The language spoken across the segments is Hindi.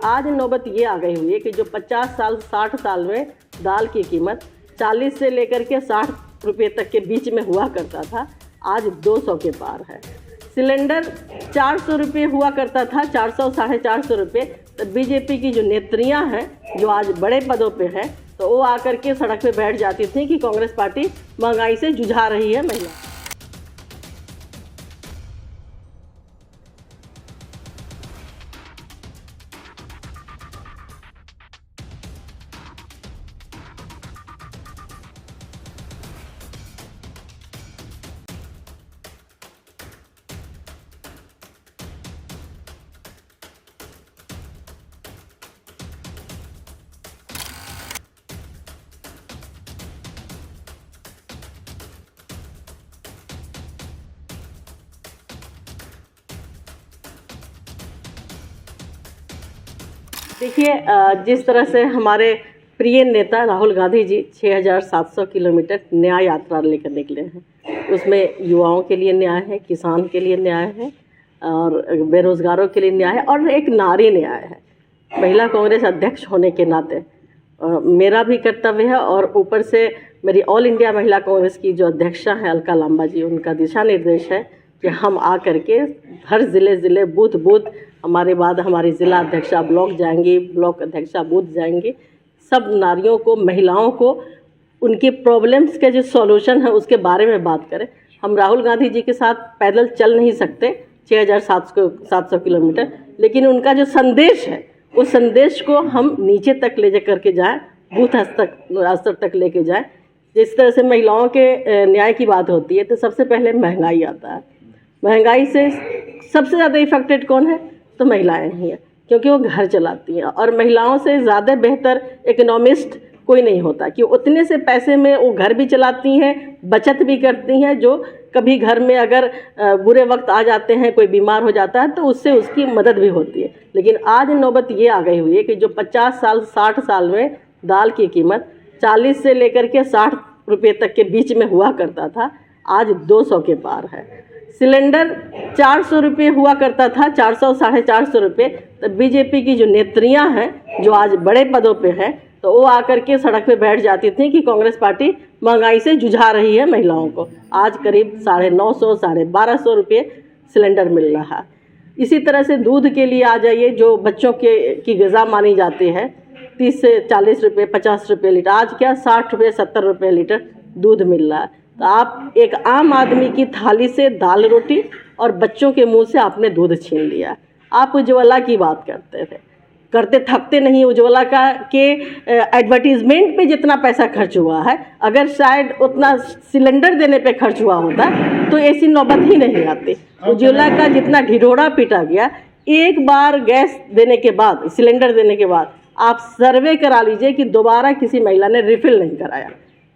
आज नौबत ये आ गई हुई है कि जो 50 साल 60 साल में दाल की कीमत 40 से लेकर के 60 रुपये तक के बीच में हुआ करता था, आज 200 के पार है। सिलेंडर 400 रुपये हुआ करता था, 400 साढ़े 400 रुपये। तो बीजेपी की जो नेत्रियां हैं जो आज बड़े पदों पे हैं, तो वो आकर के सड़क पे बैठ जाती थी कि कांग्रेस पार्टी महंगाई से जुझा रही है महिला। देखिए, जिस तरह से हमारे प्रिय नेता राहुल गांधी जी 6700 किलोमीटर न्याय यात्रा लेकर निकले हैं, उसमें युवाओं के लिए न्याय है, किसान के लिए न्याय है और बेरोजगारों के लिए न्याय है और एक नारी न्याय है। महिला कांग्रेस अध्यक्ष होने के नाते मेरा भी कर्तव्य है और ऊपर से मेरी ऑल इंडिया महिला कांग्रेस की जो अध्यक्षा हैं अलका लांबा जी, उनका दिशा निर्देश है कि हम आ करके हर ज़िले बूथ हमारे बाद हमारी ज़िला अध्यक्षा ब्लॉक जाएंगी, ब्लॉक अध्यक्षा बूथ जाएंगी, सब नारियों को, महिलाओं को उनके प्रॉब्लम्स के जो सॉल्यूशन है उसके बारे में बात करें। हम राहुल गांधी जी के साथ पैदल चल नहीं सकते 6700 किलोमीटर, लेकिन उनका जो संदेश है उस संदेश को हम नीचे तक ले जा करके जाएँ, बूथ स्तर तक लेके जाएँ। जिस तरह से महिलाओं के न्याय की बात होती है तो सबसे पहले महंगाई आता है। महंगाई से सबसे ज़्यादा इफेक्टेड कौन है? तो महिलाएं ही हैं, क्योंकि वो घर चलाती हैं और महिलाओं से ज़्यादा बेहतर इकोनॉमिस्ट कोई नहीं होता कि उतने से पैसे में वो घर भी चलाती हैं, बचत भी करती हैं, जो कभी घर में अगर बुरे वक्त आ जाते हैं, कोई बीमार हो जाता है तो उससे उसकी मदद भी होती है। लेकिन आज नौबत ये आ गई हुई है कि जो 50 साल 60 साल में दाल की कीमत 40 से लेकर के 60 रुपये तक के बीच में हुआ करता था, आज 200 के पार है। सिलेंडर 400 रुपये हुआ करता था, 400 साढ़े 400 रुपये। तो बीजेपी की जो नेत्रियां हैं जो आज बड़े पदों पे हैं, तो वो आकर के सड़क पे बैठ जाती थी कि कांग्रेस पार्टी महंगाई से जुझा रही है महिलाओं को। आज करीब 950 साढ़े 1200 रुपये सिलेंडर मिल रहा है। इसी तरह से दूध के लिए आ जाइए, जो बच्चों की ग़िज़ा मानी जाती है, 30 से 40 रुपये 50 रुपये लीटर, आज क्या 60 रुपये 70 रुपये लीटर दूध मिल रहा है। तो आप एक आम आदमी की थाली से दाल रोटी और बच्चों के मुंह से आपने दूध छीन लिया। आप उज्ज्वला की बात करते थकते नहीं। उज्ज्वला के एडवर्टीजमेंट पे जितना पैसा खर्च हुआ है, अगर शायद उतना सिलेंडर देने पे खर्च हुआ होता तो ऐसी नौबत ही नहीं आती। उज्ज्वला का जितना ढिढोरा पीटा गया, एक बार गैस देने के बाद, सिलेंडर देने के बाद आप सर्वे करा लीजिए कि दोबारा किसी महिला ने रिफ़िल नहीं कराया,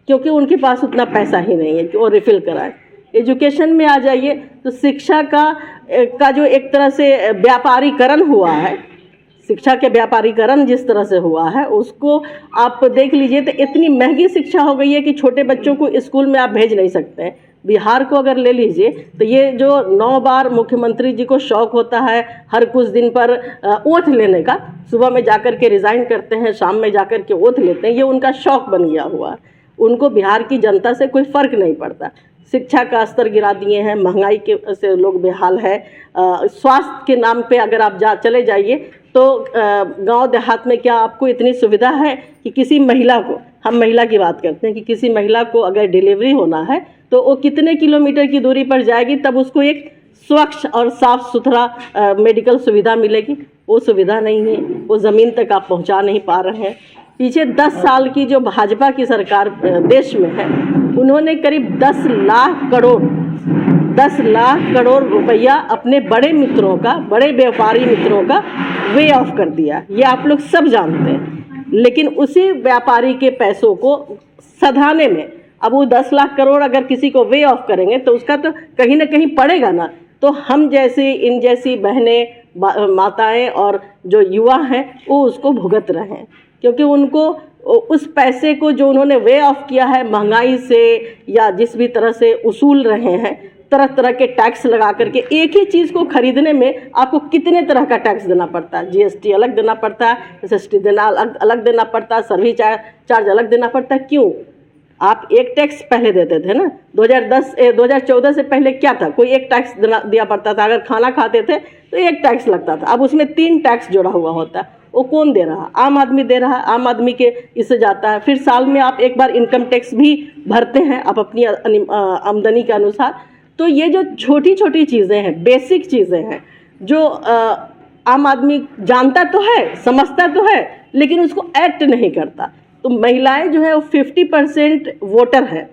क्योंकि उनके पास उतना पैसा ही नहीं है कि वो रिफ़िल कराए। एजुकेशन में आ जाइए तो शिक्षा का जो एक तरह से व्यापारीकरण हुआ है, शिक्षा के व्यापारीकरण जिस तरह से हुआ है उसको आप देख लीजिए तो इतनी महंगी शिक्षा हो गई है कि छोटे बच्चों को स्कूल में आप भेज नहीं सकते हैं। बिहार को अगर ले लीजिए तो ये जो 9 बार मुख्यमंत्री जी को शौक होता है हर कुछ दिन पर ओथ लेने का, सुबह में जाकर के रिज़ाइन करते हैं, शाम में जाकर के ओथ लेते हैं, ये उनका शौक बन गया हुआ है। उनको बिहार की जनता से कोई फ़र्क नहीं पड़ता। शिक्षा का स्तर गिरा दिए हैं, महंगाई के से लोग बेहाल है। स्वास्थ्य के नाम पे अगर आप चले जाइए तो गांव देहात में क्या आपको इतनी सुविधा है कि किसी महिला को, हम महिला की बात करते हैं, कि किसी महिला को अगर डिलीवरी होना है तो वो कितने किलोमीटर की दूरी पर जाएगी तब उसको एक स्वच्छ और साफ़ सुथरा मेडिकल सुविधा मिलेगी? वो सुविधा नहीं है, वो ज़मीन तक आप पहुंचा नहीं पा रहे हैं। पीछे 10 साल की जो भाजपा की सरकार देश में है, उन्होंने करीब 10 लाख करोड़ रुपया अपने बड़े मित्रों का, बड़े व्यापारी मित्रों का वे ऑफ कर दिया। ये आप लोग सब जानते हैं। लेकिन उसी व्यापारी के पैसों को सधाने में अब वो 10 लाख करोड़ अगर किसी को वे ऑफ करेंगे तो उसका तो कहीं ना कहीं पड़ेगा ना। तो हम जैसी, इन जैसी बहनें, माताएं और जो युवा हैं वो उसको भुगत रहे हैं, क्योंकि उनको उस पैसे को जो उन्होंने वे ऑफ किया है महंगाई से या जिस भी तरह से उसूल रहे हैं, तरह तरह के टैक्स लगा करके एक ही चीज़ को खरीदने में आपको कितने तरह का टैक्स देना पड़ता है। जीएसटी अलग देना पड़ता है, एसएसटी देना अलग देना पड़ता है, सर्विस चार्ज अलग देना पड़ता है। क्यों? आप एक टैक्स पहले देते थे ना, 2014 से पहले क्या था, कोई एक टैक्स दिया पड़ता था। अगर खाना खाते थे तो एक टैक्स लगता था, अब उसमें 3 टैक्स जोड़ा हुआ होता है। वो कौन दे रहा है? आम आदमी दे रहा है, आम आदमी के इससे जाता है। फिर साल में आप एक बार इनकम टैक्स भी भरते हैं आप अपनी आमदनी के अनुसार। तो ये जो छोटी छोटी चीज़ें हैं, बेसिक चीज़ें हैं, जो आम आदमी जानता तो है, समझता तो है, लेकिन उसको एक्ट नहीं करता। तो महिलाएं जो है वो 50% वोटर है,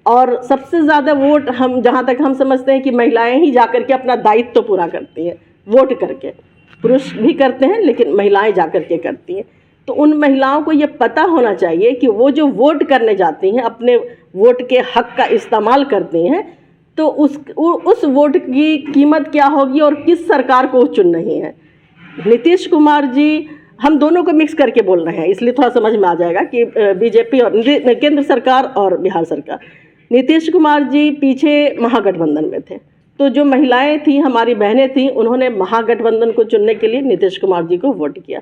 और सबसे ज़्यादा वोट हम जहाँ तक हम समझते हैं कि महिलाएं ही जाकर के अपना दायित्व तो पूरा करती हैं वोट करके। पुरुष भी करते हैं लेकिन महिलाएं जाकर के करती हैं। तो उन महिलाओं को ये पता होना चाहिए कि वो जो वोट करने जाती हैं, अपने वोट के हक का इस्तेमाल करती हैं, तो उस वोट की कीमत क्या होगी और किस सरकार को चुन रही है। नीतीश कुमार जी, हम दोनों को मिक्स करके बोल रहे हैं इसलिए थोड़ा समझ में आ जाएगा कि बीजेपी और केंद्र सरकार और बिहार सरकार। नीतीश कुमार जी पीछे महागठबंधन में थे, तो जो महिलाएं थी, हमारी बहनें थी, उन्होंने महागठबंधन को चुनने के लिए नीतीश कुमार जी को वोट किया।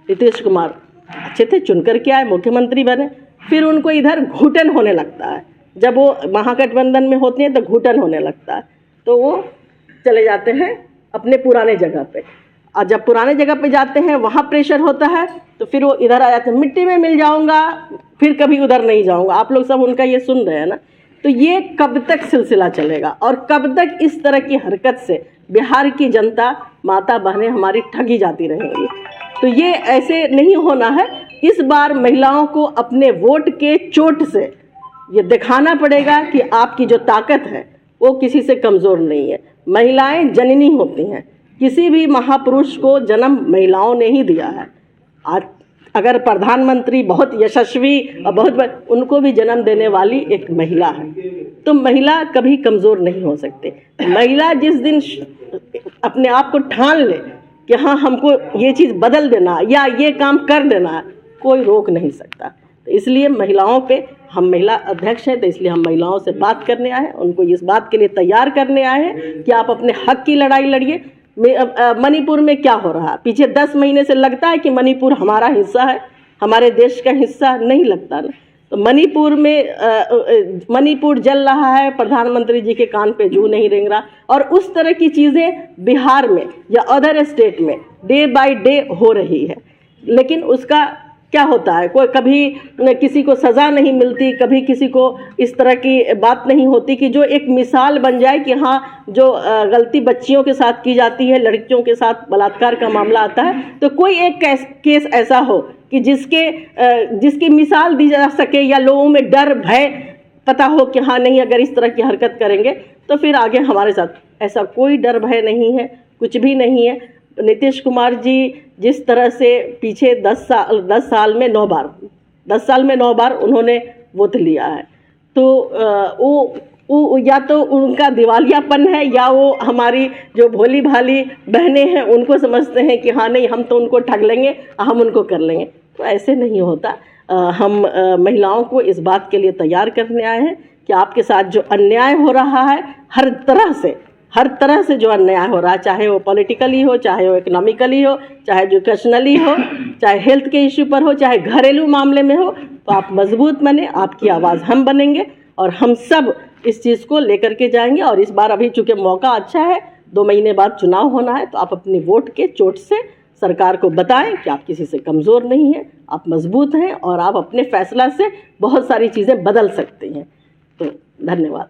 नीतीश कुमार अच्छे थे, चुनकर के आए, मुख्यमंत्री बने। फिर उनको इधर घुटन होने लगता है, जब वो महागठबंधन में होते हैं तो घुटन होने लगता है, तो वो चले जाते हैं अपने पुराने जगह पे। और जब पुराने जगह पे जाते हैं वहाँ प्रेशर होता है, तो फिर वो इधर आ जाते हैं, मिट्टी में मिल जाऊंगा, फिर कभी उधर नहीं जाऊंगा। आप लोग सब उनका ये सुन रहे हैं ना। तो ये कब तक सिलसिला चलेगा और कब तक इस तरह की हरकत से बिहार की जनता, माता बहनें हमारी ठगी जाती रहेंगी। तो ये ऐसे नहीं होना है। इस बार महिलाओं को अपने वोट के चोट से ये दिखाना पड़ेगा कि आपकी जो ताकत है वो किसी से कमज़ोर नहीं है। महिलाएं जननी होती हैं, किसी भी महापुरुष को जन्म महिलाओं ने ही दिया है। आज अगर प्रधानमंत्री बहुत यशस्वी और बहुत उनको भी जन्म देने वाली एक महिला है, तो महिला कभी कमज़ोर नहीं हो सकती। महिला जिस दिन अपने आप को ठान ले कि हाँ हमको ये चीज़ बदल देना या ये काम कर देना, कोई रोक नहीं सकता। तो इसलिए महिलाओं पे, हम महिला अध्यक्ष हैं तो इसलिए हम महिलाओं से बात करने आए हैं, उनको इस बात के लिए तैयार करने आए हैं कि आप अपने हक की लड़ाई लड़िए। मणिपुर में क्या हो रहा है, पीछे 10 महीने से लगता है कि मणिपुर हमारा हिस्सा है, हमारे देश का हिस्सा नहीं लगता ना। तो मणिपुर में मणिपुर जल रहा है, प्रधानमंत्री जी के कान पे जू नहीं रेंग रहा। और उस तरह की चीज़ें बिहार में या अदर स्टेट में डे बाय डे हो रही है, लेकिन उसका क्या होता है, कोई कभी किसी को सज़ा नहीं मिलती, कभी किसी को इस तरह की बात नहीं होती कि जो एक मिसाल बन जाए कि हाँ जो गलती बच्चियों के साथ की जाती है, लड़कियों के साथ बलात्कार का मामला आता है, तो कोई एक केस ऐसा हो कि जिसकी मिसाल दी जा सके या लोगों में डर भय पता हो कि हाँ नहीं अगर इस तरह की हरकत करेंगे तो फिर आगे हमारे साथ। ऐसा कोई डर भय नहीं है, कुछ भी नहीं है। नीतीश कुमार जी जिस तरह से पीछे 10 साल में 9 बार उन्होंने वोट लिया है, तो वो या तो उनका दिवालियापन है या वो हमारी जो भोली भाली बहनें हैं उनको समझते हैं कि हाँ नहीं हम तो उनको ठग लेंगे, हम उनको कर लेंगे। तो ऐसे नहीं होता। हम महिलाओं को इस बात के लिए तैयार करने आए हैं कि आपके साथ जो अन्याय हो रहा है, हर तरह से जो अन्याय हो रहा है, चाहे वो पॉलिटिकली हो, चाहे वो इकोनॉमिकली हो, चाहे एजुकेशनली हो, चाहे हेल्थ के इश्यू पर हो, चाहे घरेलू मामले में हो, तो आप मजबूत बने, आपकी आवाज़ हम बनेंगे और हम सब इस चीज़ को लेकर के जाएंगे। और इस बार अभी चूँकि मौका अच्छा है, 2 महीने बाद चुनाव होना है, तो आप अपनी वोट के चोट से सरकार को बताएं कि आप किसी से कमज़ोर नहीं हैं, आप मजबूत हैं और आप अपने फैसला से बहुत सारी चीज़ें बदल सकते हैं। तो धन्यवाद।